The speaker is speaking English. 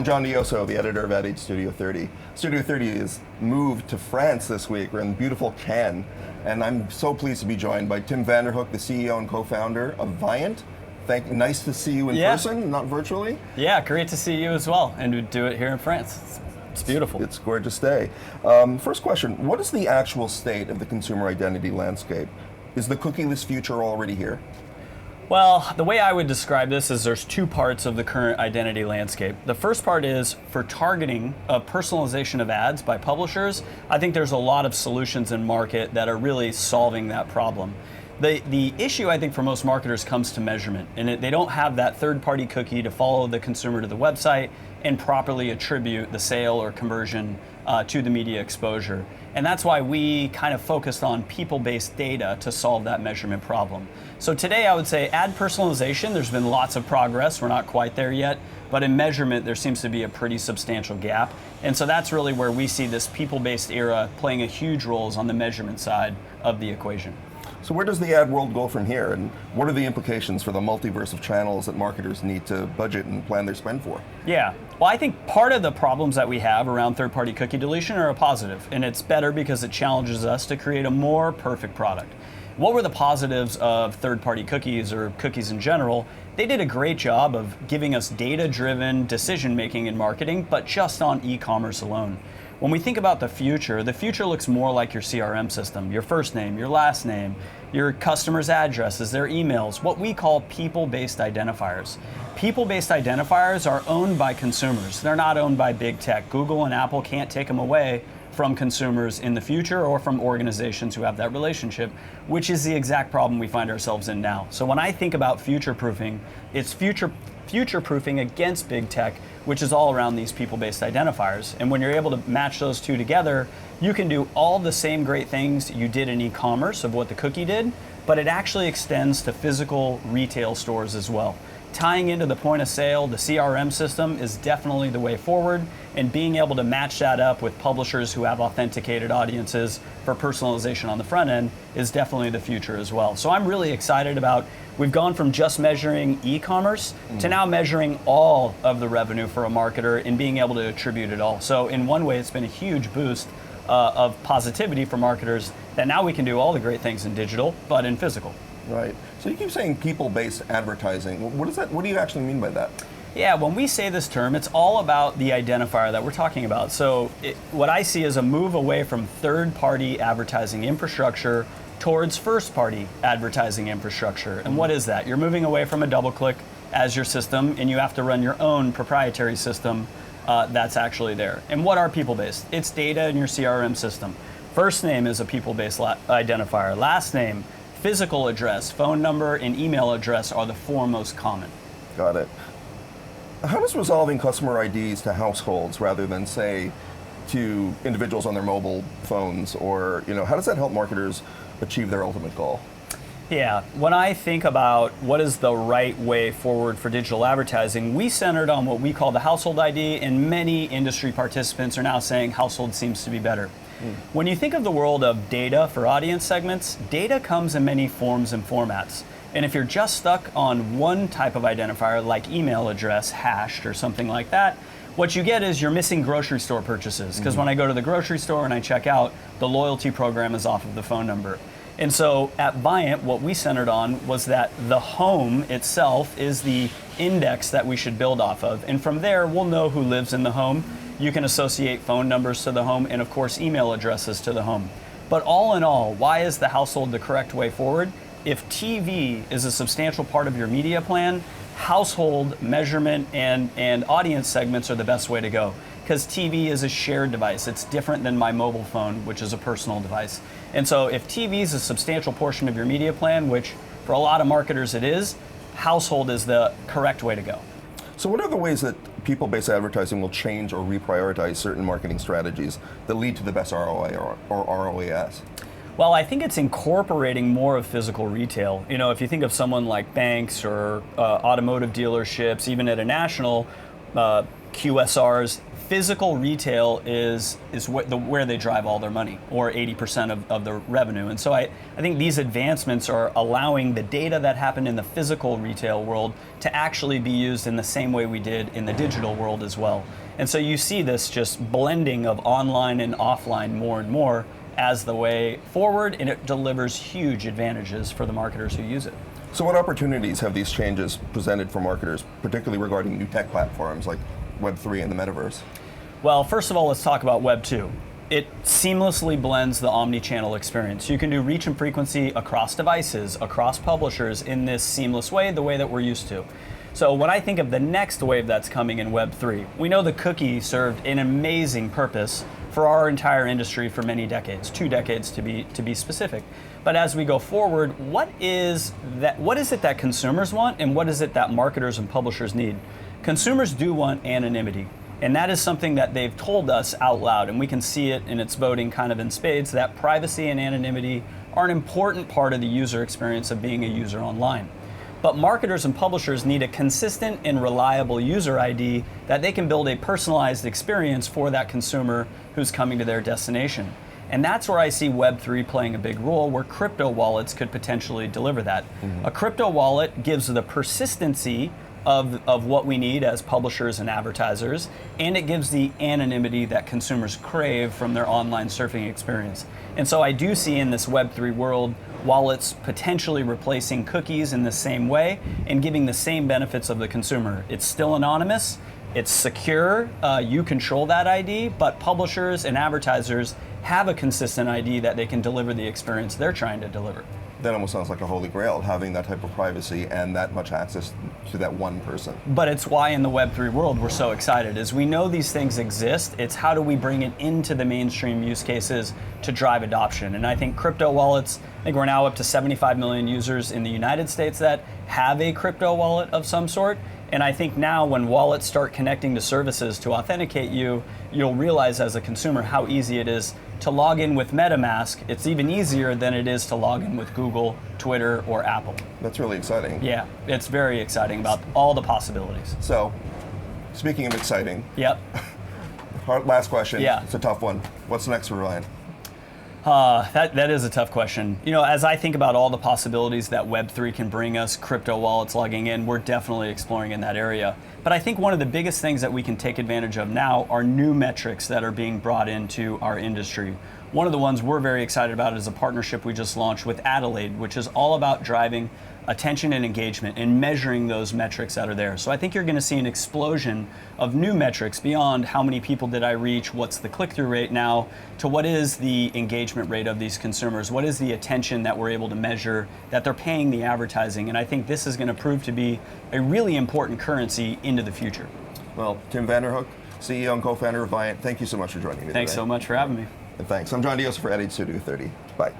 I'm John Dioso, the editor of Ad Age Studio 30. Studio 30 is moved to France this week. We're in beautiful Cannes, and I'm so pleased to be joined by Tim Vanderhook, the CEO and co-founder of Viant. Nice to see you in person, not virtually. Yeah, great to see you as well, and to do it here in France. It's beautiful. It's a gorgeous day. First question, what is the actual state of the consumer identity landscape? Is the cookieless future already here? Well, the way I would describe this is there's two parts of the current identity landscape. The first part is for targeting of personalization of ads by publishers. I think there's a lot of solutions in market that are really solving that problem. The issue, I think, for most marketers comes to measurement, and they don't have that third-party cookie to follow the consumer to the website and properly attribute the sale or conversion to the media exposure. And that's why we kind of focused on people-based data to solve that measurement problem. So today I would say ad personalization, there's been lots of progress. We're not quite there yet, but in measurement there seems to be a pretty substantial gap. And so that's really where we see this people-based era playing a huge role on the measurement side of the equation. So where does the ad world go from here, and what are the implications for the multiverse of channels that marketers need to budget and plan their spend for? Yeah, well, I think part of the problems that we have around third-party cookie deletion are a positive, and it's better because it challenges us to create a more perfect product. What were the positives of third-party cookies or cookies in general? They did a great job of giving us data-driven decision-making in marketing, but just on e-commerce alone. When we think about the future looks more like your CRM system, your first name, your last name, your customer's addresses, their emails, what we call people-based identifiers. People-based identifiers are owned by consumers. They're not owned by big tech. Google and Apple can't take them away from consumers in the future or from organizations who have that relationship, which is the exact problem we find ourselves in now. So when I think about future-proofing, it's future-proofing against big tech, which is all around these people-based identifiers. And when you're able to match those two together, you can do all the same great things you did in e-commerce of what the cookie did, but it actually extends to physical retail stores as well. Tying into the point of sale, the CRM system is definitely the way forward, and being able to match that up with publishers who have authenticated audiences for personalization on the front end is definitely the future as well. So I'm really excited about, we've gone from just measuring e-commerce to now measuring all of the revenue for a marketer and being able to attribute it all. So in one way, it's been a huge boost of positivity for marketers that now we can do all the great things in digital, but in physical. Right. So you keep saying people-based advertising. What is that? What do you actually mean by that? Yeah, when we say this term, it's all about the identifier that we're talking about. So what I see is a move away from third-party advertising infrastructure towards first-party advertising infrastructure. And what is that? You're moving away from a double-click as your system, and you have to run your own proprietary system that's actually there. And what are people-based? It's data in your CRM system. First name is a people-based identifier. Last name, physical address, phone number, and email address are the four most common. Got it. How does resolving customer IDs to households rather than, say, to individuals on their mobile phones, or how does that help marketers achieve their ultimate goal? Yeah, when I think about what is the right way forward for digital advertising, we centered on what we call the household ID, and many industry participants are now saying household seems to be better. When you think of the world of data for audience segments, data comes in many forms and formats. And if you're just stuck on one type of identifier, like email address, hashed, or something like that, what you get is you're missing grocery store purchases. Because when I go to the grocery store and I check out, the loyalty program is off of the phone number. And so at Viant, what we centered on was that the home itself is the index that we should build off of. And from there, we'll know who lives in the home. You can associate phone numbers to the home and, of course, email addresses to the home. But all in all, why is the household the correct way forward? If TV is a substantial part of your media plan, household measurement and audience segments are the best way to go. Because TV is a shared device. It's different than my mobile phone, which is a personal device. And so if TV is a substantial portion of your media plan, which for a lot of marketers it is, household is the correct way to go. So what are the ways that people-based advertising will change or reprioritize certain marketing strategies that lead to the best ROI or ROAS? Well, I think it's incorporating more of physical retail. If you think of someone like banks or automotive dealerships, even at a national, QSRs. Physical retail is where they drive all their money, or 80% of the revenue. And so I think these advancements are allowing the data that happened in the physical retail world to actually be used in the same way we did in the digital world as well. And so you see this just blending of online and offline more and more as the way forward, and it delivers huge advantages for the marketers who use it. So what opportunities have these changes presented for marketers, particularly regarding new tech platforms like Web3 and the metaverse? Well, first of all, let's talk about Web 2. It seamlessly blends the omni-channel experience. You can do reach and frequency across devices, across publishers in this seamless way, the way that we're used to. So when I think of the next wave that's coming in Web 3, we know the cookie served an amazing purpose for our entire industry for many decades, 2 decades to be specific. But as we go forward, what is it that consumers want, and what is it that marketers and publishers need? Consumers do want anonymity. And that is something that they've told us out loud, and we can see it in its voting kind of in spades, that privacy and anonymity are an important part of the user experience of being a user online. But marketers and publishers need a consistent and reliable user ID that they can build a personalized experience for that consumer who's coming to their destination. And that's where I see Web3 playing a big role, where crypto wallets could potentially deliver that. A crypto wallet gives the persistency of what we need as publishers and advertisers, and it gives the anonymity that consumers crave from their online surfing experience. And so I do see in this Web3 world wallets potentially replacing cookies in the same way and giving the same benefits of the consumer. It's still anonymous, it's secure, you control that ID, but publishers and advertisers have a consistent ID that they can deliver the experience they're trying to deliver. That almost sounds like a holy grail, having that type of privacy and that much access to that one person. But it's why in the Web3 world we're so excited, is we know these things exist. It's how do we bring it into the mainstream use cases to drive adoption. And I think crypto wallets, I think we're now up to 75 million users in the United States that have a crypto wallet of some sort. And I think now when wallets start connecting to services to authenticate you, you'll realize as a consumer how easy it is to log in with MetaMask. It's even easier than it is to log in with Google, Twitter, or Apple. That's really exciting. Yeah, it's very exciting about all the possibilities. So, speaking of exciting, Yep. last question. Yeah. It's a tough one. What's next for Viant? That is a tough question. You know, as I think about all the possibilities that Web3 can bring us, crypto wallets logging in, we're definitely exploring in that area. But I think one of the biggest things that we can take advantage of now are new metrics that are being brought into our industry. One of the ones we're very excited about is a partnership we just launched with Adelaide, which is all about driving attention and engagement and measuring those metrics that are there. So I think you're going to see an explosion of new metrics beyond how many people did I reach, what's the click-through rate now, to what is the engagement rate of these consumers, what is the attention that we're able to measure, that they're paying the advertising. And I think this is going to prove to be a really important currency into the future. Well, Tim Vanderhook, CEO and co-founder of Viant, thank you so much for joining me Thanks today. so much for having me. And thanks. I'm John Dioso for Editor Studio 30. Bye.